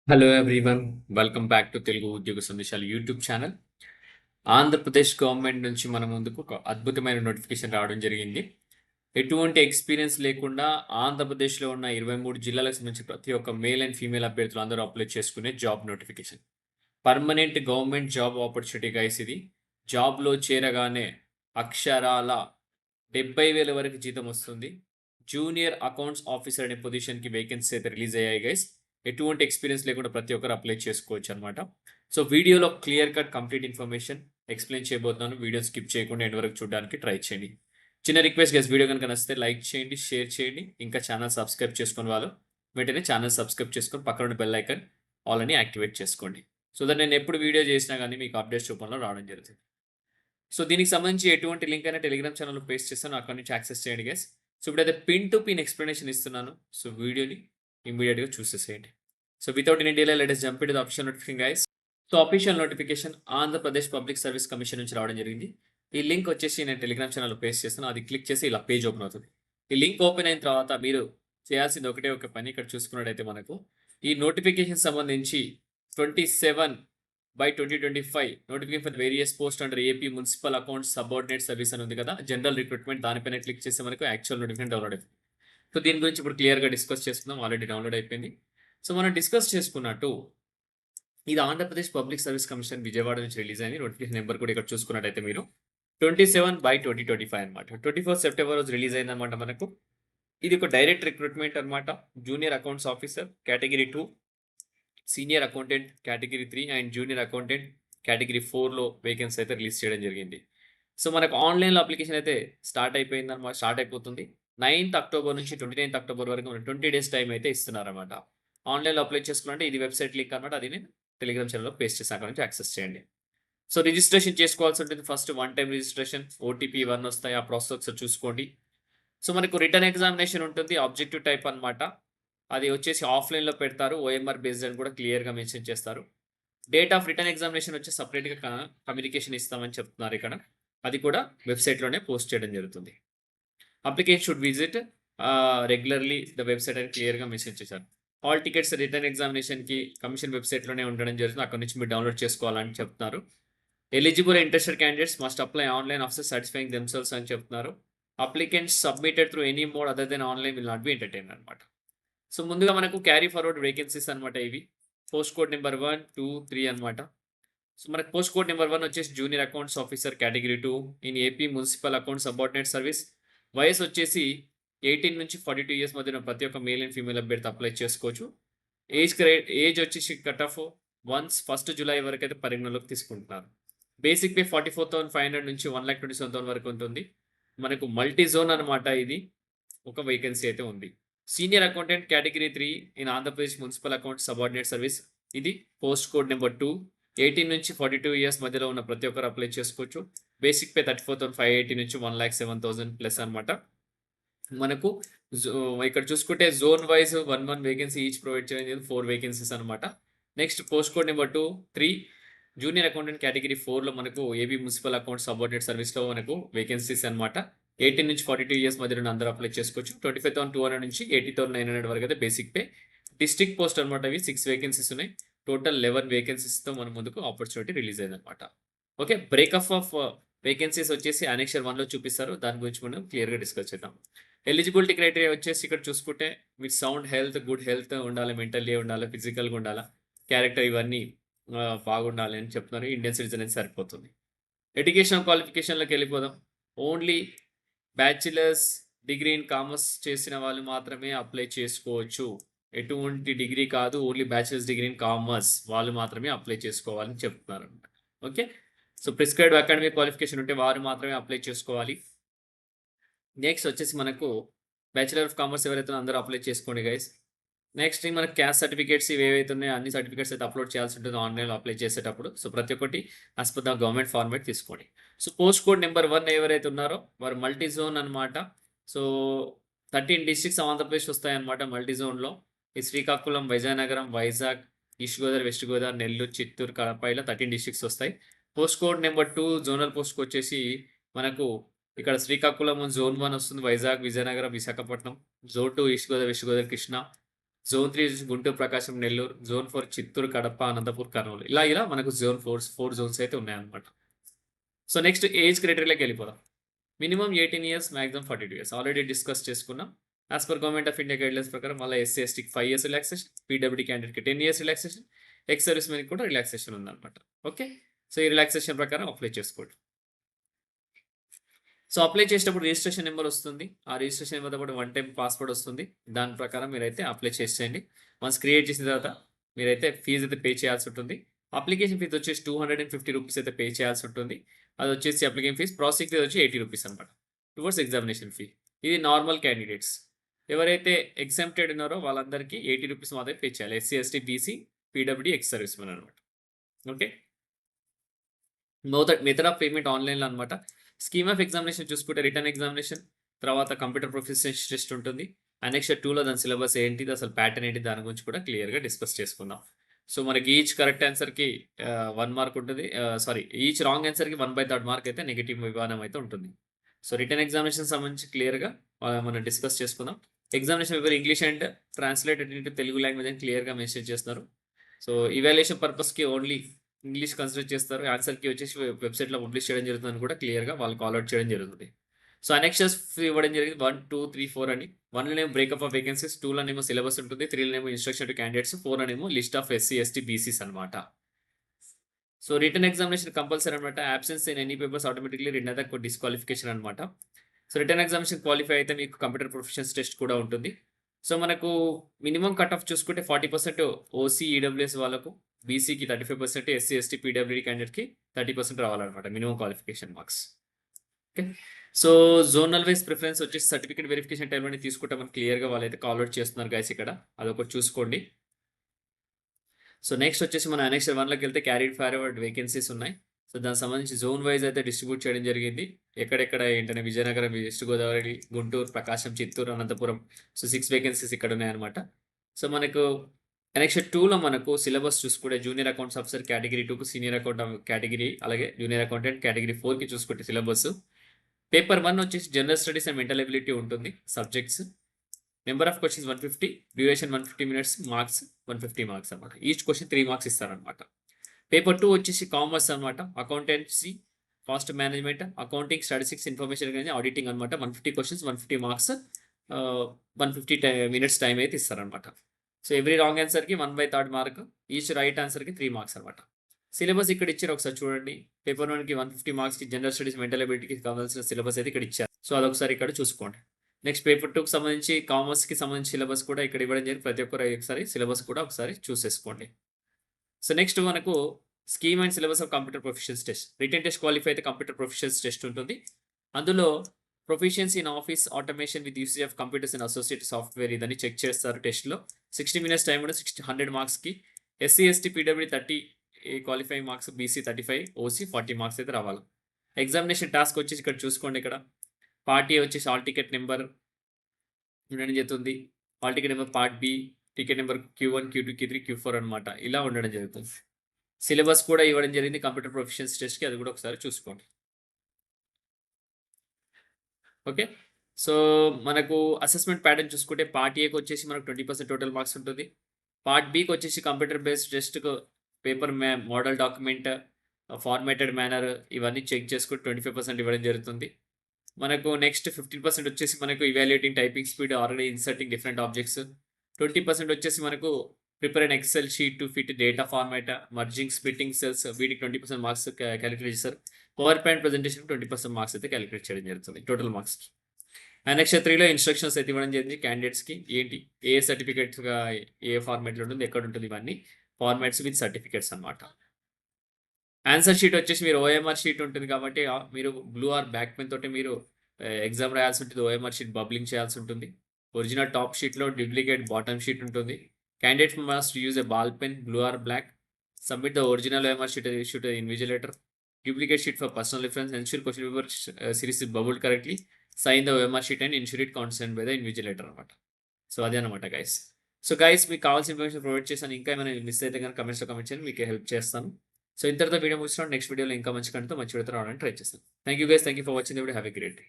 Hello everyone, welcome back to Telugu ఉద్యోగ సందేశాలు YouTube channel. Andhra Pradesh government నుంచి మన ముందుకు ఒక అద్భుతమైన నోటిఫికేషన్ రావడం జరిగింది. ఎటువంటి ఎక్స్పీరియన్స్ లేకుండా ఆంధ్రప్రదేశ్లో ఉన్న 23 జిల్లాలకు సంబంధించి ప్రతి ఒక్క మేల్ అండ్ ఫీమేల్ అభ్యర్థులు అందరూ అప్లై చేసుకునే job notification. Permanent government job opportunity guys ఇది. జాబ్లో చేరగానే అక్షరాల 70,000 వరకు జీతం వస్తుంది. జూనియర్ అకౌంట్స్ ఆఫీసర్ అనే పొజిషన్‌కి వేకెన్సీ అయితే రిలీజ్ అయ్యాయి గైస్. ఎటువంటి ఎక్స్‌పీరియన్స్ లేకుండా ప్రతి ఒక్కరు అప్లై చేసుకోవచ్చనమాట. సో, వీడియోలో clear cut complete information explain చేయబోతున్నాను. వీడియోని స్కిప్ చేయకుండా ఎండ్ వరకు చూడడానికి ట్రై చేయండి. చిన్న రిక్వెస్ట్ గైస్, వీడియో గనుక నచ్చితే లైక్ చేయండి, షేర్ చేయండి. ఇంకా ఛానెల్ సబ్స్క్రైబ్ చేసుకోని వాళ్ళు వెంటనే ఛానెల్ సబ్స్క్రైబ్ చేసుకొని పక్కన ఉన్న బెల్ ఐకాన్ ఆల్ అని యాక్టివేట్ చేసుకోండి. సో దట్ నేను ఎప్పుడు వీడియో చేసినా గానీ మీకు అప్డేట్స్ రూపంలో రావడం జరుగుతుంది. సో, దీనికి సంబంధించి ఎటువంటి లింక్ అయినా టెలిగ్రామ్ ఛానెల్‌లో పేస్ట్ చేస్తాను. అక్కడి నుంచి యాక్సెస్ చేయండి గైస్. సో, ఇప్పుడైతే పిన్ టు పిన్ ఎక్స్‌ప్లనేషన్ ఇస్తున్నాను. సో, వీడియోని ఇమ్మీడియేట్‌గా చూసేసేయండి. So, without any delay let us jump into the official notification guys. So, official notification Andhra Pradesh public service commission నుంచి రావడం జరిగింది. ఈ లింక్ వచ్చేసి నేను టెలిగ్రామ్ ఛానెల్‌లో పేస్ట్ చేస్తాను. అది క్లిక్ చేసి ఇలా పేజ్ ఓపెన్ అవుతుంది. ఈ లింక్ ఓపెన్ అయిన తర్వాత మీరు చేయాల్సింది ఒకటే ఒక పని. ఇక్కడ చూసుకున్నట్టయితే మనకు ఈ నోటిఫికేషన్ సంబంధించి 27/2025 notification for various post under AP municipal accounts subordinate service అని ఉంది కదా, జనరల్ రిక్రూట్మెంట్. దానిపైన క్లిక్ చేస్తే మనకు యాక్చువల్ నోటిఫికేషన్ డౌన్లోడ్ అయిపోయింది. సో, దీని గురించి ఇప్పుడు క్లియర్‌గా డిస్కస్ చేసుకుందాం. ఆల్రెడీ డౌన్లోడ్ అయిపోయింది. సో, మనం డిస్కస్ చేసుకున్నట్టు ఇది Andhra Pradesh public service commission Vijayawada నుంచి రిలీజ్ అయింది. నోటిఫికేషన్ నెంబర్ కూడా ఇక్కడ చూసుకున్నట్టయితే మీరు 27/2025 అనమాట. 24 సెప్టెంబర్ రోజు రిలీజ్ అయిందనమాట మనకు. ఇది ఒక డైరెక్ట్ రిక్రూట్మెంట్ అనమాట. Junior accounts officer category 2, senior accountant category 3 and junior accountant category 4లో వేకెన్సీ అయితే రిలీజ్ చేయడం జరిగింది. సో, మనకు ఆన్‌లైన్‌లో అప్లికేషన్ అయితే స్టార్ట్ అయిపోతుంది. 9థ్ అక్టోబర్ నుంచి 29థ్ అక్టోబర్ వరకు మనకు 20 డేస్ టైమ్ అయితే ఇస్తున్నారన్నమాట. ఆన్‌లైన్‌లో అప్లై చేసుకోవాలంటే ఇది వెబ్‌సైట్ లింక్ అన్నమాట. అది నేను టెలిగ్రామ్ ఛానెల్‌లో పేస్ట్ చేశాను. అక్కడ నుంచి యాక్సెస్ చేయండి. సో, రిజిస్ట్రేషన్ చేసుకోవాల్సి ఉంటుంది. First one time registration, OTP ఇవన్నీ వస్తాయి. ఆ ప్రాసెస్ ఒకసారి చూసుకోండి. సో, మనకు రిటన్ ఎగ్జామినేషన్ ఉంటుంది. ఆబ్జెక్టివ్ టైప్ అన్నమాట. అది వచ్చేసి ఆఫ్‌లైన్‌లో పెడతారు. ఓఎంఆర్ బేస్డ్ అని కూడా క్లియర్‌గా మెన్షన్ చేస్తారు. డేట్ ఆఫ్ రిటన్ ఎగ్జామినేషన్ వచ్చి సెపరేట్‌గా కమ్యూనికేషన్ ఇస్తామని చెప్తున్నారు ఇక్కడ. అది కూడా వెబ్‌సైట్‌లోనే పోస్ట్ చేయడం జరుగుతుంది. Application should visit regularly the website అని క్లియర్‌గా మెన్షన్ చేశారు. ఆల్ టికెట్స్ రిటన్ ఎగ్జామినేషన్‌కి కమిషన్ వెబ్‌సైట్‌లోనే ఉండడం జరుగుతుంది. అక్కడి నుంచి మీరు డౌన్లోడ్ చేసుకోవాలని చెప్తున్నారు. Eligible interested candidates must apply online after satisfying themselves అని చెప్తున్నారు. Applicants submitted through any mode other than online will not be entertained అనమాట. సో, ముందుగా మనకు క్యారీ ఫార్వర్డ్ వేకెన్సీస్ అనమాట ఇవి. పోస్ట్ కోడ్ నంబర్ 1, 2, 3 అనమాట. సో, మనకు పోస్ట్ కోడ్ నంబర్ 1 వచ్చేసి junior accounts officer category 2 in AP municipal account subordinate service. వయసు వచ్చేసి 18-42 ఇయర్స్ మధ్య ఉన్న ప్రతి ఒక్క మేల్ అండ్ ఫీమేల్ అభ్యర్థి అప్లై చేసుకోవచ్చు. ఏజ్ వచ్చేసి కట్ ఆఫ్ వన్స్ 1 జులై వరకైతే పరిగణలోకి తీసుకుంటున్నారు. బేసిక్ పే 44,500 నుంచి 1,27,000 వరకు ఉంటుంది. మనకు మల్టీ జోన్ అనమాట ఇది. ఒక వేకెన్సీ అయితే ఉంది. Senior accountant category 3 in Andhra Pradesh municipal account subordinate service. ఇది పోస్ట్ కోడ్ నంబర్ 2. 18-42 ఇయర్స్ మధ్యలో ఉన్న ప్రతి ఒక్కరు అప్లై చేసుకోవచ్చు. బేసిక్ పే 34,580 నుంచి 1,07,000 ప్లస్ అనమాట. మనకు జో ఇక్కడ చూసుకుంటే zone wise 1 vacancy each provide చేయడం జరిగింది. 4 వేకెన్సీస్ అనమాట. Next post code number 2, 3 junior accountant category 4లో మనకు ఏపీ మున్సిపల్ అకౌంట్ సబార్డినేట్ సర్వీస్‌లో మనకు వేకెన్సీస్ అనమాట. 18-42 ఇయర్స్ మధ్యలో ఉన్న అందరూ అప్లై చేసుకోవచ్చు. 25,200 నుంచి 80,900 వరకు అయితే బేసిక్ పే. డిస్ట్రిక్ట్ పోస్ట్ అనమాట ఇవి. 6 వేకెన్సీస్ ఉన్నాయి. టోటల్ 11 వేకెన్సీస్‌తో మన ముందుకు ఆపర్చునిటీ రిలీజ్ అయిందనమాట. ఓకే. బ్రేకప్ ఆఫ్ వేకెన్సీస్ వచ్చేసి అనెక్షర్ 1లో చూపిస్తారు. దాని గురించి మనం క్లియర్‌గా డిస్కస్ చేద్దాం. ఎలిజిబిలిటీ క్రైటీరియా వచ్చేసి ఇక్కడ చూసుకుంటే with sound health, good health ఉండాలి, మెంటల్లీ ఉండాలి, ఫిజికల్‌గా ఉండాలా, క్యారెక్టర్ ఇవన్నీ బాగుండాలి అని చెప్తున్నారు. ఇండియన్ సిటిజన్ అయితే సరిపోతుంది. ఎడ్యుకేషన్ క్వాలిఫికేషన్‌లోకి వెళ్ళిపోదాం. Only bachelor's degree in commerce చేసిన వాళ్ళు మాత్రమే అప్లై చేసుకోవచ్చు. ఎటువంటి డిగ్రీ కాదు. Only bachelor's degree in commerce వాళ్ళు మాత్రమే అప్లై చేసుకోవాలని చెప్తున్నారన్నమాట. Okay. So, prescribed academic qualification ఉంటే వారు మాత్రమే అప్లై చేసుకోవాలి. నెక్స్ట్ వచ్చేసి మనకు బ్యాచిలర్ ఆఫ్ కామర్స్ ఎవరైతే అందరూ అప్లై చేసుకోండి గైస్. నెక్స్ట్ మనకు క్యాస్ట్ సర్టిఫికేట్స్ ఇవేవైతే ఉన్నాయో అన్ని సర్టిఫికేట్స్ అయితే అప్లోడ్ చేయాల్సి ఉంటుంది ఆన్‌లైన్‌లో అప్లై చేసేటప్పుడు. సో, ప్రతి ఒక్కటి as per the government format తీసుకోండి. సో, పోస్ట్ కోడ్ నంబర్ 1 ఎవరైతే ఉన్నారో వారు మల్టీ జోన్ అనమాట. సో, 13 డిస్ట్రిక్ట్స్ ఆంధ్రప్రదేశ్ వస్తాయన్నమాట మల్టీ జోన్‌లో. ఈ శ్రీకాకుళం, విజయనగరం, వైజాగ్, ఈస్ట్ గోదావరి, వెస్ట్ గోదావరి, నెల్లూరు, చిత్తూరు, కడప ఇలా 13 డిస్ట్రిక్ట్స్ వస్తాయి. పోస్ట్ కోడ్ నంబర్ 2 జోనల్ పోస్ట్‌కి వచ్చేసి మనకు ఇక్కడ శ్రీకాకుళం జోన్ 1 వస్తుంది. Vizag, Vizianagaram, Visakhapatnam. Zone 2 east Godavari, west Godavari, Krishna. Zone 3 వచ్చేసి గుంటూరు, ప్రకాశం, నెల్లూరు. జోన్ 4 చిత్తూరు, కడప, అనంతపూర్, కర్నూలు. ఇలా మనకు జోన్ 4 జోన్స్ అయితే ఉన్నాయన్నమాట. సో నెక్స్ట్ ఏజ్ క్రైటీరియాలోకి వెళ్ళిపోదాం. Minimum 18 years, maximum 42 years. Already discuss చేసుకున్నాం. As per government of India guidelines ప్రకారం మళ్ళీ ఎస్సీ ఎస్టీకి 5 ఇయర్స్ రిలాక్సేషన్, పీడబ్ల్యూడీ క్యాండిడేట్కి 10 ఇయర్స్ రిలాక్సేషన్, ఎక్స్ సర్వీస్ మెన్కి కూడా రిలాక్సేషన్ ఉందన్నమాట. ఓకే, సో ఈ రిలాక్సేషన్ ప్రకారం అప్లై చేసుకోండి. సో అప్లై చేసేటప్పుడు రిజిస్ట్రేషన్ నెంబర్ వస్తుంది. ఆ రిజిస్ట్రేషన్ నెంబర్తో పాటు 1 టైం పాస్వర్డ్ వస్తుంది. దాని ప్రకారం మీరైతే అప్లై చేసేయండి. వన్స్ క్రియేట్ చేసిన తర్వాత మీరైతే ఫీజు అయితే పే చేయాల్సి ఉంటుంది. అప్లికేషన్ ఫీజు వచ్చేసి 250 రూపీస్ అయితే పే చేయాల్సి ఉంటుంది. అది వచ్చేసి అప్లికేషన్ ఫీజ్. ప్రాసెసింగ్ ఫీజ్ వచ్చి 80 రూపీస్ అనమాట టువర్డ్స్ ఎగ్జామినేషన్ ఫీ. ఇది నార్మల్ క్యాండిడేట్స్. ఎవరైతే ఎగ్జామ్టెడ్ ఉన్నారో వాళ్ళందరికీ 80 రూపీస్ మాత్రమే పే చేయాలి. SC ST BC PWD ex service men అనమాట. ఓకే, మెథడ్ ఆఫ్ పేమెంట్ ఆన్లైన్లో అనమాట. స్కీమ్ ఆఫ్ ఎగ్జామినేషన్ చూసుకుంటే రిటర్న్ ఎగ్జామినేషన్, తర్వాత కంప్యూటర్ ప్రొఫిషియన్సీ టెస్ట్ ఉంటుంది. అనెక్స్చర్ 2లో దాని సిలబస్ ఏంటిది, అసలు ప్యాటర్న్ ఏంటి, దాని గురించి కూడా క్లియర్గా డిస్కస్ చేసుకుందాం. సో మనకి ఈచ్ కరెక్ట్ ఆన్సర్కి 1 మార్క్ ఉంటుంది. ఈచ్ రాంగ్ ఆన్సర్కి 1/3 మార్క్ అయితే నెగిటివ్ విధానం అయితే ఉంటుంది. సో రిటర్న్ ఎగ్జామినేషన్ సంబంధించి క్లియర్గా మనం డిస్కస్ చేసుకుందాం. Examination paper English and translated into Telugu language అని క్లియర్గా మెన్షన్ చేస్తున్నారు. సో ఇవాల్యుయేషన్ పర్పస్కి ఓన్లీ ఇంగ్లీష్ కన్సిడర్ చేస్తారు. ఆన్సర్కి వచ్చేసి వెబ్సైట్లో పబ్లిష్ చేయడం జరుగుతుందని కూడా క్లియర్గా వాళ్ళు కాల్ అవుట్ చేయడం జరుగుతుంది. సో అనెక్షర్స్ ఇవ్వడం జరిగింది 1, 2, 3, 4 అని. 1లోనేమో బ్రేకప్ ఆఫ్ వేకెన్సీస్, 2లోనేమో సిలబస్ ఉంటుంది, 3లోనేమో ఇన్స్ట్రక్షన్ టు క్యాండిడేట్స్, 4లోనేమో list of SC ST BCs అనమాట. సో రిటర్న్ ఎగ్జామినేషన్ కంపల్సరీ అనమాట. Absence in any papers automatically return other disqualification అనమాట. సో రిటర్న్ ఎగ్జామినేషన్ క్వాలిఫై అయితే మీకు కంప్యూటర్ ప్రొఫెషన్స్ టెస్ట్ కూడా ఉంటుంది. సో మనకు మినిమం కట్ ఆఫ్ చూసుకుంటే 40% ఓసీ ఈడబ్ల్యూఎస్ వాళ్ళకు, బీసీకి 35%, ఎస్సీ ఎస్టీ పీడబ్ల్యూడీ క్యాండిడేట్కి 30% రావాలన్నమాట minimum qualification marks. Okay, so zonal wise preference వచ్చేసి సర్టిఫికేట్ వెరిఫికేషన్ టైంలోనే తీసుకుంటామని క్లియర్గా వాళ్ళైతే కాల్ అవుట్ చేస్తున్నారు గైస్. ఇక్కడ అదొకటి చూసుకోండి. సో నెక్స్ట్ వచ్చేసి మన అనెక్స్చర్ 1లోకి వెళ్తే క్యారీడ్ ఫార్వర్డ్ వేకెన్సీస్ ఉన్నాయి. సో దానికి సంబంధించి జోన్ వైజ్ అయితే డిస్ట్రిబ్యూట్ చేయడం జరిగింది. ఎక్కడెక్కడ ఏంటంటే Vizianagaram, west Godavari, Guntur, Prakasam, Chittoor, Anantapuram. So 6 vacancies ఇక్కడ ఉన్నాయన్నమాట. సో మనకు అనెక్స్చర్ 2లో మనకు సిలబస్ చూసుకుంటే జూనియర్ అకౌంట్స్ ఆఫీసర్ కేటగిరీ 2కు, సీనియర్ అకౌంట్ కేటగిరీ, అలాగే జూనియర్ అకౌంటెంట్ కేటగిరీ 4కి చూసుకుంటే సిలబస్. పేపర్ 1 వచ్చేసి general studies and mental ability ఉంటుంది subjects. Number of questions 150, duration 150 minutes, marks 150 marks అనమాట. ఈచ్ క్వశ్చన్ 3 మార్క్స్ ఇస్తారనమాట. పేపర్ 2 వచ్చేసి కామర్స్ అనమాట. Accountancy, cost management, accounting, statistics, information కానీ ఆడిటింగ్ అనమాట. 150 క్వశ్చన్స్, 150 మార్క్స్, 150 మినిట్స్ టైం అయితే ఇస్తారనమాట. సో ఎవ్రీ రాంగ్ ఆన్సర్కి 1/3 మార్క్, ఈచ్ రైట్ ఆన్సర్కి 3 మార్క్స్ అనమాట. సిలబస్ ఇక్కడ ఇచ్చారు, ఒకసారి చూడండి. పేపర్ 1కి 150 మార్క్స్కి జనరల్ స్టడీస్ మెంటల్ ఎబిలిటీకి కావాల్సిన సిలబస్ అయితే ఇక్కడ ఇచ్చారు. సో అదొకసారి ఇక్కడ చూసుకోండి. నెక్స్ట్ పేపర్ 2కి సంబంధించి కామర్స్కి సంబంధించి సిలబస్ కూడా ఇక్కడ ఇవ్వడం జరిగింది. ప్రతి ఒక్కరు ఒకసారి సిలబస్ కూడా ఒకసారి చూసేసుకోండి. సో నెక్స్ట్ మనకు scheme and syllabus of computer professions test. Return test qualify అయితే కంప్యూటర్ ప్రొఫెషన్స్ టెస్ట్ ఉంటుంది. అందులో proficiency in office automation with usage of computers and associate software ఇదని చెక్ చేస్తారు టెస్ట్లో. 60 మినిట్స్ టైం కూడా 100 మార్క్స్కి. SC ST PWD 30 qualifying marks, BC 35, OC 40 marks అయితే రావాలి. ఎగ్జామినేషన్ టాస్క్ వచ్చేసి ఇక్కడ చూసుకోండి. ఇక్కడ పార్ట్ ఏ వచ్చేసి హాల్ టికెట్ నెంబర్ ఉండడం జరుగుతుంది. Hall ticket number part B, ticket number Q1, Q2, Q3, Q4 అనమాట. ఇలా ఉండడం జరుగుతుంది. సిలబస్ కూడా ఇవ్వడం జరిగింది కంప్యూటర్ ప్రొఫెషన్స్ టెస్ట్కి, అది కూడా ఒకసారి చూసుకోండి. ఓకే, సో మనకు అసెస్మెంట్ ప్యాటర్న్ చూసుకుంటే పార్ట్ ఏకి వచ్చేసి మనకు 20% టోటల్ మార్క్స్ ఉంటుంది. పార్ట్ బికి వచ్చేసి కంప్యూటర్ బేస్డ్ టెస్ట్కు paper model document, formatted manner ఇవన్నీ చెక్ చేసుకుంటే 25% ఇవ్వడం జరుగుతుంది. మనకు నెక్స్ట్ 15% వచ్చేసి మనకు evaluating typing speed, already inserting different objects. 20% వచ్చేసి మనకు prepare an Excel sheet to fit data format, merging, splitting cells, వీటికి 20% మార్క్స్ క్యాలిక్యులేట్ చేస్తారు. పవర్ పాయింట్ ప్రజెంటేషన్ 20% మార్క్స్ అయితే క్యాలిక్యులేట్ చేయడం జరుగుతుంది టోటల్ మార్క్స్కి. అనెక్స్చర్ 3లో ఇన్స్ట్రక్షన్స్ అయితే ఇవ్వడం జరిగింది క్యాండిడేట్స్కి. ఏంటి ఏ సర్టిఫికేట్స్గా ఏ ఫార్మాట్లో ఉంటుంది, ఎక్కడ ఉంటుంది, ఇవన్నీ ఫార్మాట్స్ విత్ సర్టిఫికేట్స్ అనమాట. ఆన్సర్ షీట్ వచ్చేసి మీరు ఓఎంఆర్ షీట్ ఉంటుంది కాబట్టి మీరు బ్లూ ఆర్ బ్లాక్ పెన్ తోటి మీరు ఎగ్జామ్ రాయాల్సి ఉంటుంది. ఓఎంఆర్ షీట్ బబ్లింగ్ చేయాల్సి ఉంటుంది. ఒరిజినల్ టాప్ షీట్లో డూప్లికేట్ బాటమ్ షీట్ ఉంటుంది. Candidate must use a ball pen, blue or black. Submit the original OMR sheet issued invigilator. Duplicate sheet for personal reference. Ensure question paper series is bubbled correctly. Sign the OMR sheet and ensure it consent by the invigilator అనమాట. So అదే అనమాట guys. So guys మీకు కావాల్సిన information provide చేశాను. ఇంకా ఏమైనా miss అయితే కనుక కమెంట్స్లో కమెంట్ చేయండి, మీకు హెల్ప్ చేస్తాను. సో ఇంతటితో వీడియో ముగిస్తున్నాను. నెక్స్ట్ వీడియోలో ఇంకా మంచి కంటెంట్తో మంచి వీడియోతో రావడానికి ట్రై చేస్తాను. Thank you guys, thank you for watching the video. Have a great day.